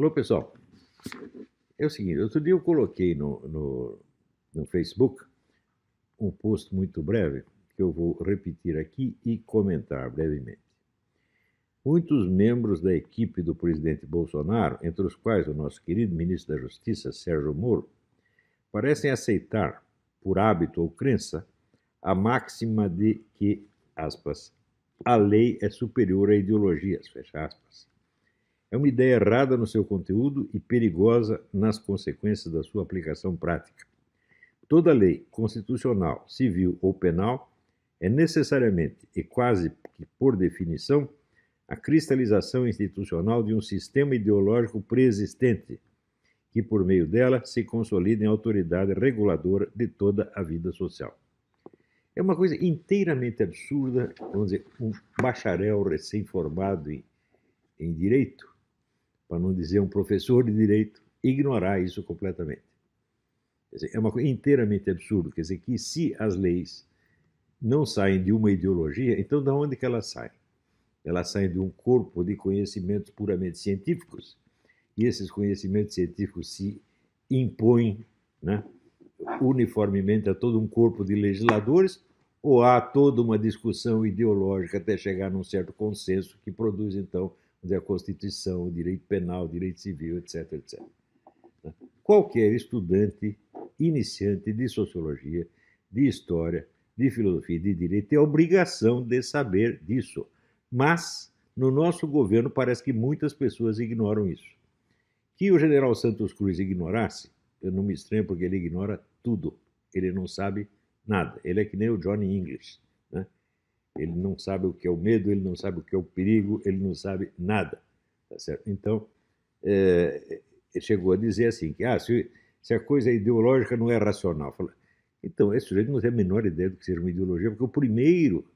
Alô, pessoal. É o seguinte, outro dia eu coloquei no Facebook um post muito breve, que eu vou repetir aqui e comentar brevemente. Muitos membros da equipe do presidente Bolsonaro, entre os quais o nosso querido ministro da Justiça, Sérgio Moro, parecem aceitar, por hábito ou crença, a máxima de que, aspas, a lei é superior a ideologias, fecha aspas. É uma ideia errada no seu conteúdo e perigosa nas consequências da sua aplicação prática. Toda lei constitucional, civil ou penal é necessariamente e quase que por definição a cristalização institucional de um sistema ideológico preexistente, que por meio dela se consolida em autoridade reguladora de toda a vida social. É uma coisa inteiramente absurda, vamos dizer, um bacharel recém-formado em direito, para não dizer um professor de direito, ignorar isso completamente. Quer dizer, é uma coisa inteiramente absurda. Quer dizer, que se as leis não saem de uma ideologia, então de onde que elas saem? Elas saem de um corpo de conhecimentos puramente científicos, e esses conhecimentos científicos se impõem, né, uniformemente a todo um corpo de legisladores, ou há toda uma discussão ideológica até chegar num certo consenso que produz, então, a Constituição, o direito penal, o direito civil, etc, etc. Qualquer estudante iniciante de sociologia, de história, de filosofia e de direito tem a obrigação de saber disso. Mas, no nosso governo, parece que muitas pessoas ignoram isso. Que o general Santos Cruz ignorasse, eu não me estranho, porque ele ignora tudo. Ele não sabe nada. Ele é que nem o Johnny English, né? Ele não sabe o que é o medo, ele não sabe o que é o perigo, ele não sabe nada. Tá certo? Então, ele chegou a dizer assim, que se a coisa é ideológica, não é racional. Falei, então, esse sujeito não tem a menor ideia do que seja uma ideologia, porque o primeiro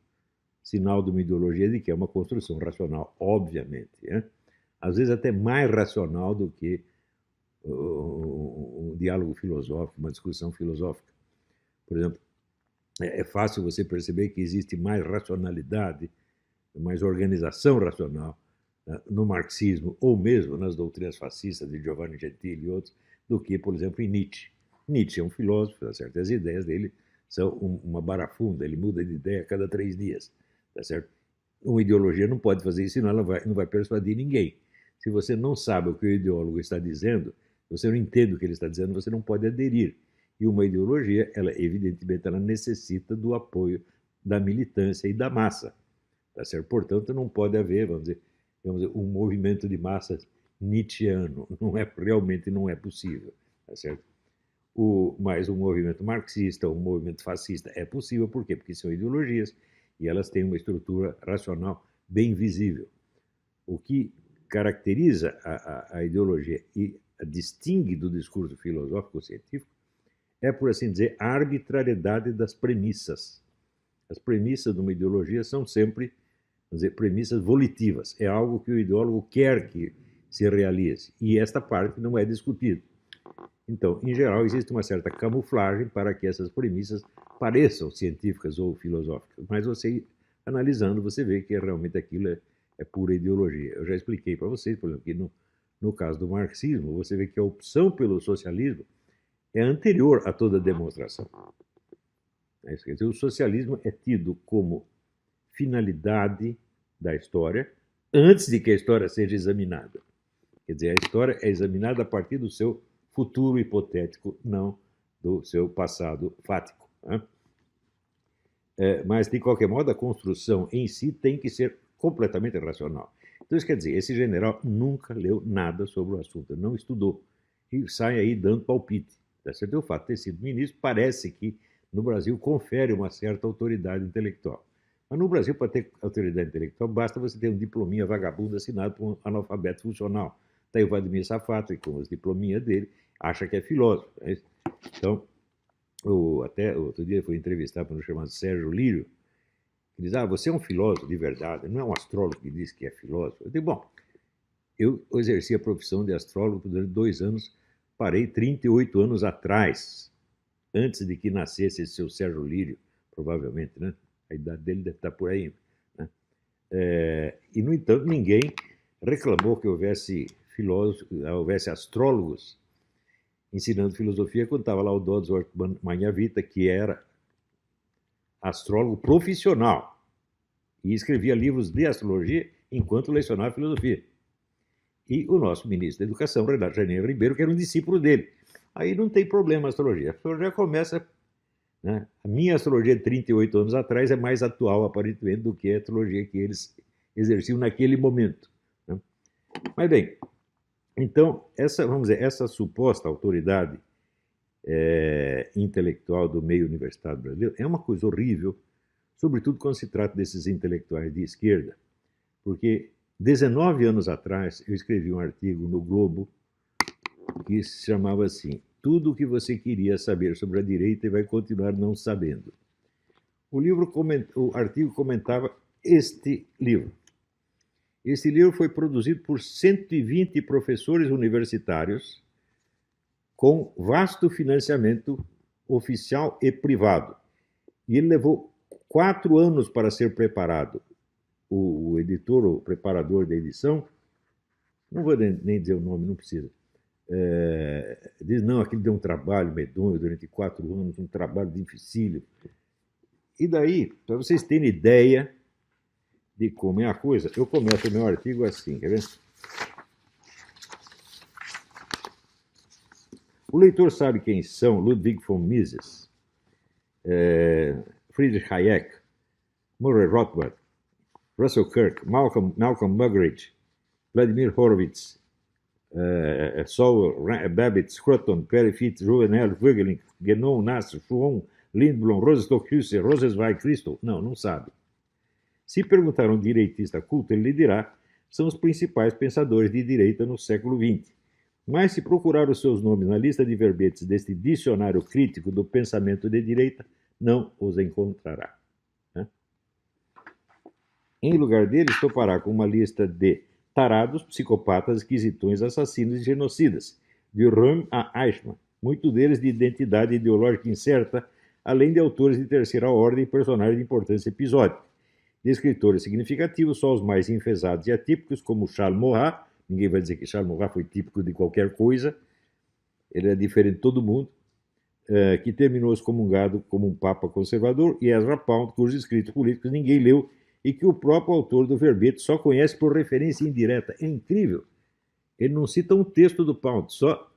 sinal de uma ideologia é de que é uma construção racional, obviamente. Né? Às vezes até mais racional do que um diálogo filosófico, uma discussão filosófica. Por exemplo, é fácil você perceber que existe mais racionalidade, mais organização racional no marxismo, ou mesmo nas doutrinas fascistas de Giovanni Gentili e outros, do que, por exemplo, em Nietzsche. Nietzsche é um filósofo, tá certo? As ideias dele são uma barafunda, ele muda de ideia a cada 3 dias, tá certo? Uma ideologia não pode fazer isso, senão ela não vai persuadir ninguém. Se você não sabe o que o ideólogo está dizendo, você não entende o que ele está dizendo, você não pode aderir. E uma ideologia, ela evidentemente, ela necessita do apoio da militância e da massa, tá certo? Portanto, não pode haver, vamos dizer, um movimento de massas nietzschiano. Realmente não é possível, tá certo? Mas um movimento marxista, um movimento fascista é possível, por quê? Porque são ideologias e elas têm uma estrutura racional bem visível. O que caracteriza a ideologia e a distingue do discurso filosófico-científico é, por assim dizer, a arbitrariedade das premissas. As premissas de uma ideologia são sempre, vamos dizer, premissas volitivas. É algo que o ideólogo quer que se realize. E esta parte não é discutida. Então, em geral, existe uma certa camuflagem para que essas premissas pareçam científicas ou filosóficas. Mas você, analisando, você vê que realmente aquilo é pura ideologia. Eu já expliquei para vocês, por exemplo, que no caso do marxismo, você vê que a opção pelo socialismo é anterior a toda demonstração. Quer dizer, o socialismo é tido como finalidade da história antes de que a história seja examinada. Quer dizer, a história é examinada a partir do seu futuro hipotético, não do seu passado fático. Né? Mas, de qualquer modo, a construção em si tem que ser completamente racional. Então, isso quer dizer, esse general nunca leu nada sobre o assunto, não estudou, e sai aí dando palpite. Tá certo? O fato de ter sido ministro parece que no Brasil confere uma certa autoridade intelectual. Mas no Brasil, para ter autoridade intelectual, basta você ter um diplominha vagabundo assinado por um analfabeto funcional. Está aí o Vladimir Safat, com os diplominhas dele, acha que é filósofo. Né? Então, até outro dia foi entrevistado por um chamado Sérgio Lírio, que diz, você é um filósofo de verdade, não é um astrólogo que diz que é filósofo. Eu digo, bom, eu exerci a profissão de astrólogo durante 2 anos, parei 38 anos atrás, antes de que nascesse esse seu Sérgio Lírio, provavelmente, né? A idade dele deve estar por aí. Né? E, no entanto, ninguém reclamou que houvesse filósofos, houvesse astrólogos ensinando filosofia, quando estava lá o Dodsworth Manhavita, que era astrólogo profissional e escrevia livros de astrologia enquanto lecionava filosofia. E o nosso ministro da Educação, Renato Janeiro Ribeiro, que era um discípulo dele. Aí não tem problema a astrologia. A astrologia começa... Né? A minha astrologia de 38 anos atrás é mais atual, aparentemente, do que a astrologia que eles exerciam naquele momento. Né? Mas, bem, então, vamos dizer, essa suposta autoridade intelectual do meio universitário brasileiro é uma coisa horrível, sobretudo quando se trata desses intelectuais de esquerda, porque 19 anos atrás eu escrevi um artigo no Globo que se chamava assim: tudo o que você queria saber sobre a direita e vai continuar não sabendo. O artigo comentava este livro. Esse livro foi produzido por 120 professores universitários com vasto financiamento oficial e privado. E ele levou 4 anos para ser preparado. O editor, o preparador da edição, não vou nem dizer o nome, não precisa, diz, não, aquilo deu um trabalho medonho durante 4 anos, um trabalho dificílimo. E daí, para vocês terem ideia de como é a coisa, eu começo o meu artigo assim, quer ver? O leitor sabe quem são Ludwig von Mises, Friedrich Hayek, Murray Rothbard, Russell Kirk, Malcolm Muggeridge, Vladimir Horowitz, Sowell, Babbitt, Scruton, Perry Fitz, Juvenal, Voegelin, Guénon, Nasser, Schwann, Lindblom, Rosenstock, Husserl, Rosenzweig, Christo? Não sabe. Se perguntar a um direitista culto, ele lhe dirá: são os principais pensadores de direita no século XX. Mas se procurar os seus nomes na lista de verbetes deste dicionário crítico do pensamento de direita, não os encontrará. Né? Em lugar deles, topará com uma lista de tarados, psicopatas, esquisitões, assassinos e genocidas, de Röhm a Eichmann, muitos deles de identidade ideológica incerta, além de autores de terceira ordem e personagens de importância episódica. De escritores significativos, só os mais enfesados e atípicos, como Charles Maurras. Ninguém vai dizer que Charles Maurras foi típico de qualquer coisa, ele é diferente de todo mundo, que terminou excomungado como um papa conservador, e Ezra Pound, cujos escritos políticos ninguém leu, e que o próprio autor do verbete só conhece por referência indireta. É incrível. Ele não cita um texto do Pound, só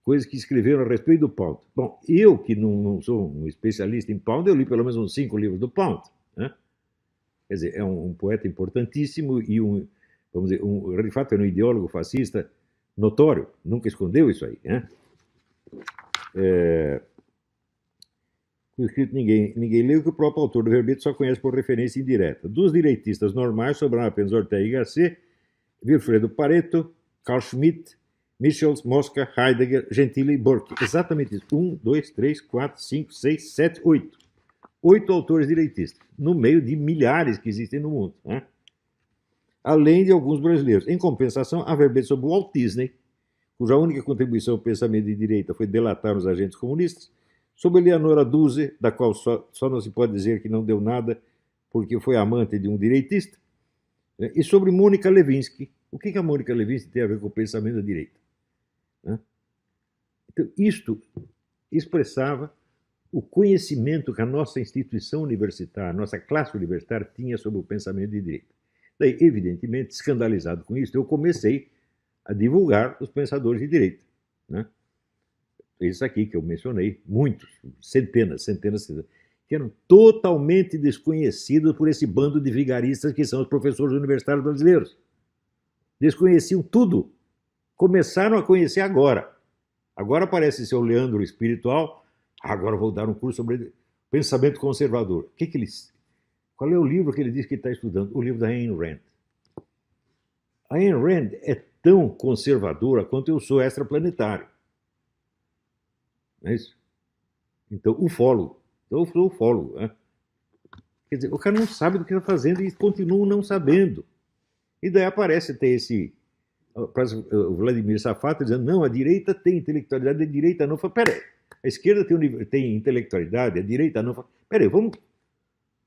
coisas que escreveram a respeito do Pound. Bom, eu, que não sou um especialista em Pound, eu li pelo menos uns 5 livros do Pound. Né? Quer dizer, é um poeta importantíssimo e vamos dizer, de fato, era um ideólogo fascista notório, nunca escondeu isso aí. Né? O escrito ninguém leu, que o próprio autor do verbete só conhece por referência indireta. Dos direitistas normais, sobraram apenas Ortega y Gasset, Wilfredo Pareto, Carl Schmitt, Michels, Mosca, Heidegger, Gentile e Burke. Exatamente isso. 1, 2, 3, 4, 5, 6, 7, 8. 8 autores direitistas, no meio de milhares que existem no mundo. Né? Além de alguns brasileiros. Em compensação, há verbete sobre Walt Disney, cuja única contribuição ao pensamento de direita foi delatar os agentes comunistas, sobre Eleonora Duse, da qual só não se pode dizer que não deu nada porque foi amante de um direitista, né? E sobre Mônica Levinsky. O que a Mônica Levinsky tem a ver com o pensamento da direita? Né? Então, isto expressava o conhecimento que a nossa instituição universitária, a nossa classe universitária tinha sobre o pensamento de direita. Daí, evidentemente, escandalizado com isso, eu comecei a divulgar os pensadores de direita. Né? Esses aqui que eu mencionei, muitos, centenas, que eram totalmente desconhecidos por esse bando de vigaristas que são os professores universitários brasileiros. Desconheciam tudo. Começaram a conhecer agora. Agora parece ser o Leandro espiritual. Agora vou dar um curso sobre pensamento conservador. Qual é o livro que ele diz que está estudando? O livro da Ayn Rand. A Ayn Rand é tão conservadora quanto eu sou extraplanetário. Não é isso? Então, ufólogo. Então, eu sou ufólogo. Né? Quer dizer, o cara não sabe do que está fazendo e continua não sabendo. E daí aparece até o Vladimir Safato dizendo, não, a direita tem intelectualidade, a direita não. Peraí, a esquerda tem intelectualidade, a direita não. Peraí, vamos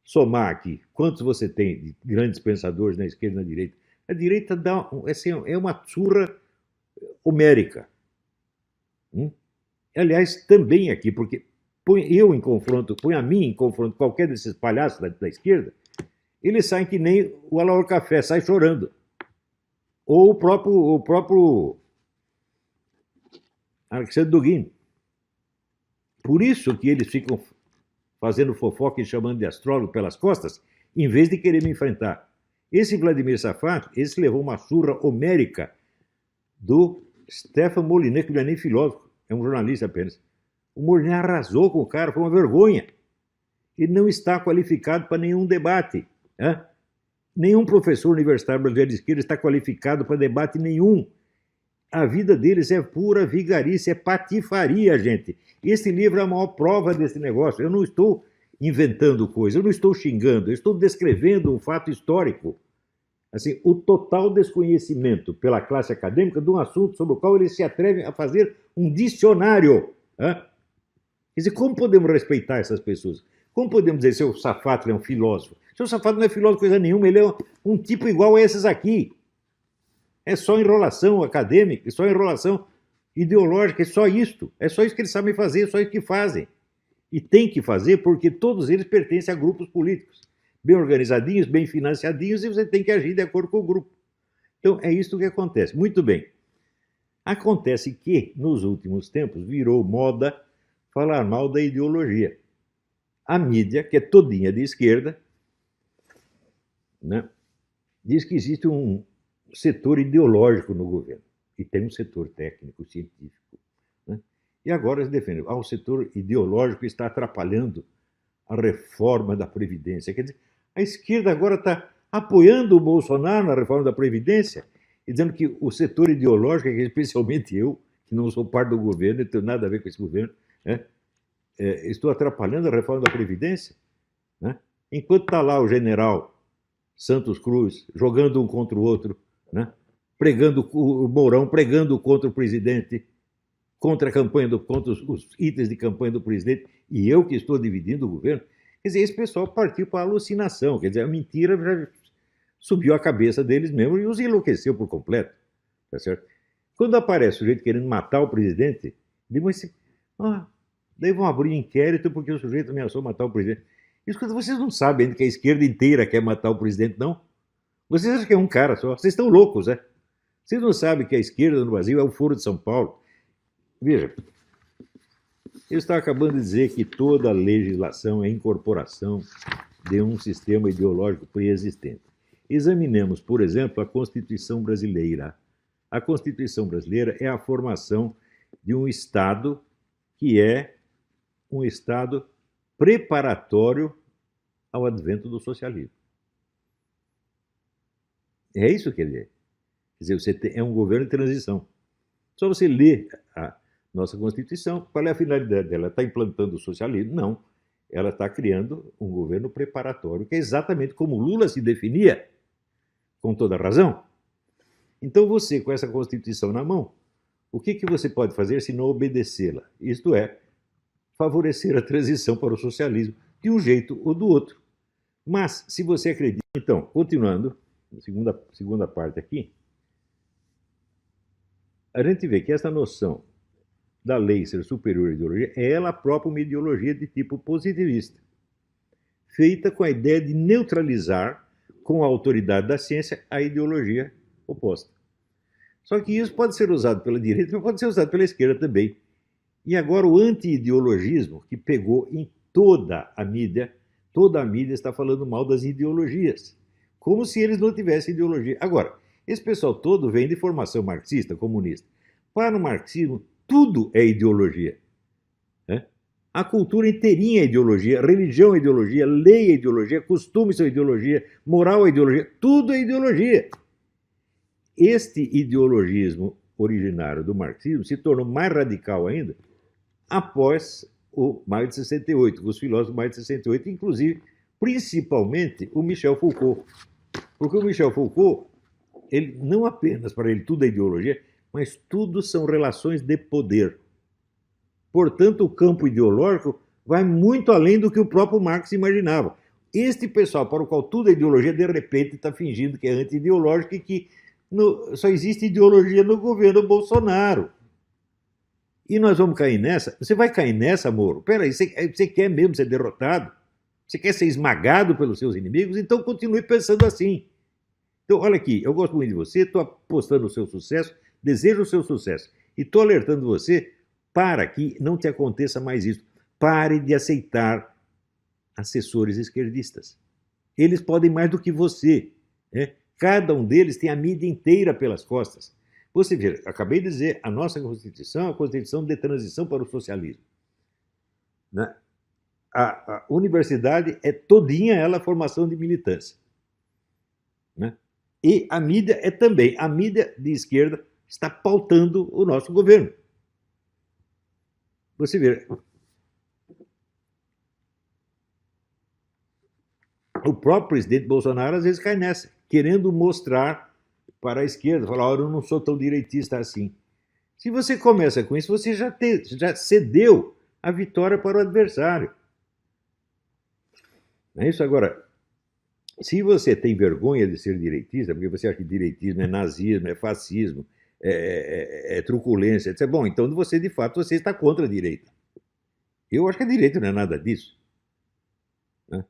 somar aqui. Quantos você tem de grandes pensadores na esquerda e na direita? A direita dá, assim, é uma surra homérica. Aliás, também aqui, porque põe a mim em confronto qualquer desses palhaços da esquerda, eles saem que nem o Alaor Café, sai chorando. Ou o próprio Alexandre Dugin. Por isso que eles ficam fazendo fofoca e chamando de astrólogo pelas costas, em vez de querer me enfrentar. Esse Vladimir Safat, esse levou uma surra homérica do Stefan Molyneux, que não é nem filósofo, é um jornalista apenas. O Molyneux arrasou com o cara, foi uma vergonha. Ele não está qualificado para nenhum debate. Nenhum professor universitário brasileiro de esquerda está qualificado para debate nenhum. A vida deles é pura vigarice, é patifaria, gente. Esse livro é a maior prova desse negócio. Eu não estou inventando coisa, eu não estou xingando, eu estou descrevendo um fato histórico. Assim, o total desconhecimento pela classe acadêmica de um assunto sobre o qual eles se atrevem a fazer um dicionário. Quer dizer, como podemos respeitar essas pessoas? Como podemos dizer que seu Safat é um filósofo? Seu Safat não é filósofo coisa nenhuma, ele é um tipo igual a esses aqui. É só enrolação acadêmica, é só enrolação ideológica, é só isto. É só isso que eles sabem fazer, é só isso que fazem. E tem que fazer porque todos eles pertencem a grupos políticos. Bem organizadinhos, bem financiadinhos, e você tem que agir de acordo com o grupo. Então, é isso que acontece. Muito bem. Acontece que, nos últimos tempos, virou moda falar mal da ideologia. A mídia, que é todinha de esquerda, né, diz que existe um setor ideológico no governo. E tem um setor técnico, científico. Né? E agora eles defendem, o setor ideológico está atrapalhando a reforma da Previdência. Quer dizer, a esquerda agora está apoiando o Bolsonaro na reforma da Previdência e dizendo que o setor ideológico, especialmente eu, que não sou parte do governo, não tenho nada a ver com esse governo, né, estou atrapalhando a reforma da Previdência. Né? Enquanto está lá o general Santos Cruz jogando um contra o outro, né, pregando o Mourão, pregando contra o presidente, contra a campanha, contra os itens de campanha do presidente, e eu que estou dividindo o governo. Quer dizer, esse pessoal partiu para a alucinação, quer dizer, a mentira já subiu a cabeça deles mesmo e os enlouqueceu por completo. Tá certo? Quando aparece o sujeito querendo matar o presidente, digo assim, daí vão abrir inquérito porque o sujeito ameaçou matar o presidente. Isso que vocês não sabem ainda que a esquerda inteira quer matar o presidente, não? Vocês acham que é um cara só? Vocês estão loucos, né? Vocês não sabem que a esquerda no Brasil é o Foro de São Paulo. Veja, eu estava acabando de dizer que toda legislação é incorporação de um sistema ideológico pré-existente. Examinemos, por exemplo, a Constituição brasileira. A Constituição brasileira é a formação de um Estado que é um Estado preparatório ao advento do socialismo. É isso que ele é. Quer dizer, é um governo de transição. Só você lê a nossa Constituição, qual é a finalidade dela? Ela está implantando o socialismo? Não. Ela está criando um governo preparatório, que é exatamente como Lula se definia, com toda razão. Então você, com essa Constituição na mão, o que você pode fazer se não obedecê-la? Isto é, favorecer a transição para o socialismo, de um jeito ou do outro. Mas, se você acredita... Então, continuando, segunda parte aqui, a gente vê que essa noção da lei ser superior à ideologia é ela própria uma ideologia de tipo positivista, feita com a ideia de neutralizar com a autoridade da ciência a ideologia oposta. Só que isso pode ser usado pela direita, mas pode ser usado pela esquerda também. E agora o anti-ideologismo, que pegou em toda a mídia está falando mal das ideologias, como se eles não tivessem ideologia. Agora, esse pessoal todo vem de formação marxista, comunista. Para o marxismo, tudo é ideologia. A cultura inteirinha é ideologia, religião é ideologia, lei é ideologia, costumes são ideologia, moral é ideologia, tudo é ideologia. Este ideologismo originário do marxismo se tornou mais radical ainda após o Maio de 68, os filósofos do Maio de 68, inclusive, principalmente, o Michel Foucault. Porque o Michel Foucault, ele, não apenas para ele tudo é ideologia, mas tudo são relações de poder. Portanto, o campo ideológico vai muito além do que o próprio Marx imaginava. Este pessoal para o qual tudo é ideologia, de repente está fingindo que é anti-ideológico e que só existe ideologia no governo Bolsonaro. E nós vamos cair nessa? Você vai cair nessa, Moro? Peraí, você quer mesmo ser derrotado? Você quer ser esmagado pelos seus inimigos? Então continue pensando assim. Então, olha aqui, eu gosto muito de você, estou apostando no seu sucesso, desejo o seu sucesso. E estou alertando você para que não te aconteça mais isso. Pare de aceitar assessores esquerdistas. Eles podem mais do que você. Né? Cada um deles tem a mídia inteira pelas costas. Você vê, acabei de dizer, a nossa Constituição é a Constituição de transição para o socialismo. Né? A universidade é todinha ela formação de militância. Né? E a mídia é também. A mídia de esquerda está pautando o nosso governo. Você vê, o próprio presidente Bolsonaro às vezes cai nessa, querendo mostrar para a esquerda, falar, olha, eu não sou tão direitista assim. Se você começa com isso, você já cedeu a vitória para o adversário. Não é isso? Agora, se você tem vergonha de ser direitista, porque você acha que direitismo é nazismo, é fascismo, é truculência, etc. Bom, então você, de fato, você está contra a direita. Eu acho que a direita não é nada disso. Né?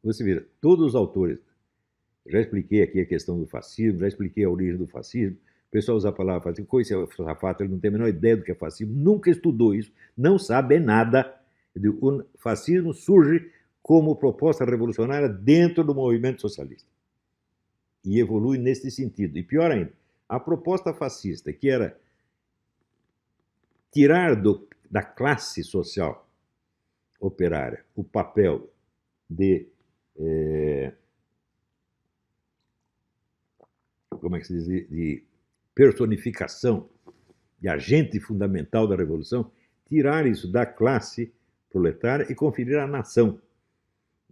Você vê, todos os autores, já expliquei aqui a questão do fascismo, já expliquei a origem do fascismo, o pessoal usa a palavra fascismo, coisa é fato, ele não tem a menor ideia do que é fascismo, nunca estudou isso, não sabe nada. O fascismo surge como proposta revolucionária dentro do movimento socialista. E evolui nesse sentido. E pior ainda, a proposta fascista, que era tirar da classe social operária o papel de como é que se diz, de personificação, de agente fundamental da revolução, tirar isso da classe proletária e conferir à nação.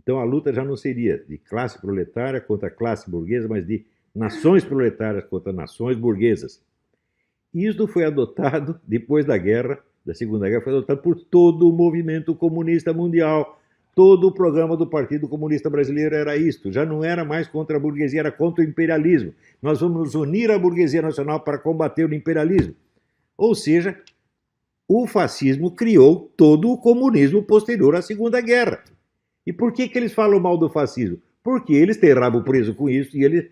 Então a luta já não seria de classe proletária contra classe burguesa, mas de nações proletárias contra nações burguesas. Isso foi adotado depois da guerra, da Segunda Guerra, foi adotado por todo o movimento comunista mundial. Todo o programa do Partido Comunista Brasileiro era isto. Já não era mais contra a burguesia, era contra o imperialismo. Nós vamos nos unir à burguesia nacional para combater o imperialismo. Ou seja, o fascismo criou todo o comunismo posterior à Segunda Guerra. E por que eles falam mal do fascismo? Porque eles têm rabo preso com isso e eles,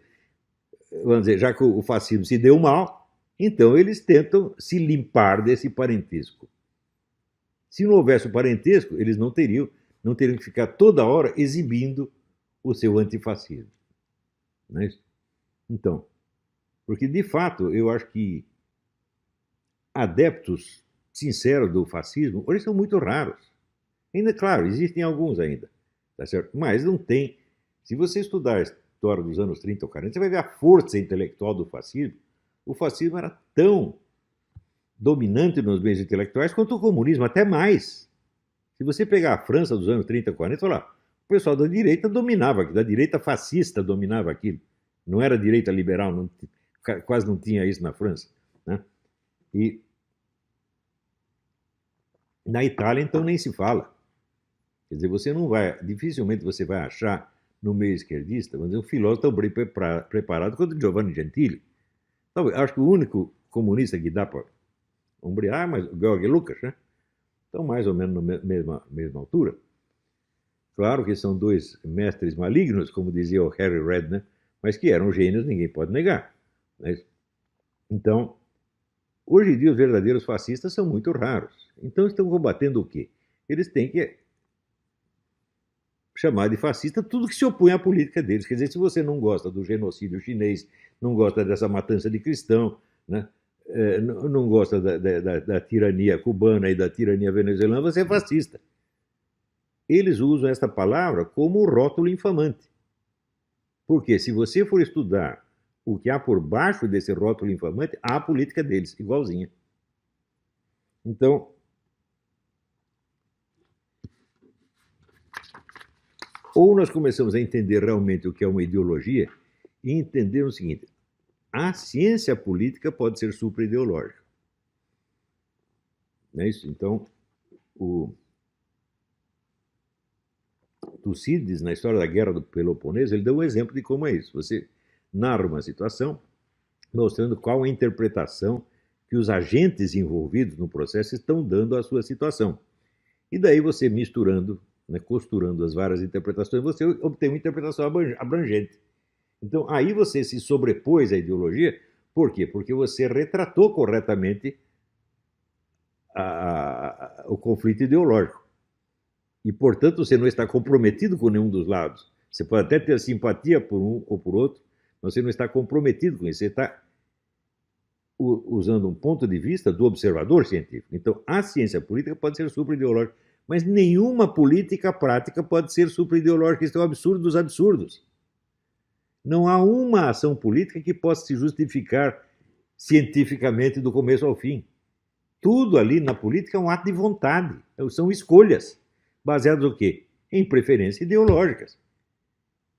vamos dizer, já que o fascismo se deu mal, então eles tentam se limpar desse parentesco. Se não houvesse o parentesco, eles não teriam que ficar toda hora exibindo o seu antifascismo. Não é isso? Então, porque de fato eu acho que adeptos sinceros do fascismo hoje são muito raros. Ainda, claro, existem alguns ainda, tá certo? Mas não tem. Se você estudar a história dos anos 30 ou 40, você vai ver a força intelectual do fascismo. O fascismo era tão dominante nos meios intelectuais quanto o comunismo, até mais. Se você pegar a França dos anos 30 e 40, falar, o pessoal da direita dominava aquilo, da direita fascista dominava aquilo. Não era direita liberal, não, quase não tinha isso na França. Né? E na Itália, então, nem se fala. Quer dizer, você não vai, dificilmente você vai achar no meio esquerdista, vamos dizer, um filósofo tão bem preparado quanto Giovanni Gentili. Então, acho que o único comunista que dá para ombrear, mas o Georg Lucas, né? Estão mais ou menos na mesma altura. Claro que são dois mestres malignos, como dizia o Harry Redknapp, mas que eram gênios, ninguém pode negar. Né? Então, hoje em dia os verdadeiros fascistas são muito raros. Então estão combatendo o quê? Eles têm que chamar de fascista tudo que se opõe à política deles. Quer dizer, se você não gosta do genocídio chinês, não gosta dessa matança de cristão, né? Não gosta da tirania cubana e da tirania venezuelana, você é fascista. Eles usam esta palavra como rótulo infamante. Porque se você for estudar o que há por baixo desse rótulo infamante, há a política deles, igualzinha. Então, ou nós começamos a entender realmente o que é uma ideologia e entender o seguinte: a ciência política pode ser supra-ideológica. Não é isso? Então, tu Tucídides, na história da Guerra do Peloponeso, ele deu um exemplo de como é isso. Você narra uma situação mostrando qual a interpretação que os agentes envolvidos no processo estão dando à sua situação. E daí você misturando, né, costurando as várias interpretações, você obtém uma interpretação abrangente. Então aí você se sobrepôs à ideologia. Por quê? Porque você retratou corretamente o conflito ideológico. E, portanto, você não está comprometido com nenhum dos lados. Você pode até ter simpatia por um ou por outro, mas você não está comprometido com isso. Você está usando um ponto de vista do observador científico. Então, a ciência política pode ser supra-ideológica, mas nenhuma política prática pode ser supra-ideológica. Isso é um absurdo dos absurdos. Não há uma ação política que possa se justificar cientificamente do começo ao fim. Tudo ali na política é um ato de vontade, são escolhas, baseadas no quê? Em preferências ideológicas.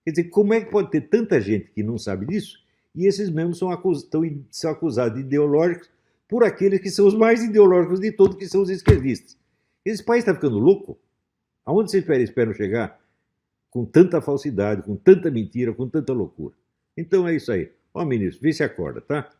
Quer dizer, como é que pode ter tanta gente que não sabe disso e esses mesmos são acusados de ideológicos por aqueles que são os mais ideológicos de todos, que são os esquerdistas? Esse país está ficando louco? Aonde vocês esperam chegar com tanta falsidade, com tanta mentira, com tanta loucura? Então é isso aí. Ó, ministro, vê se acorda, tá?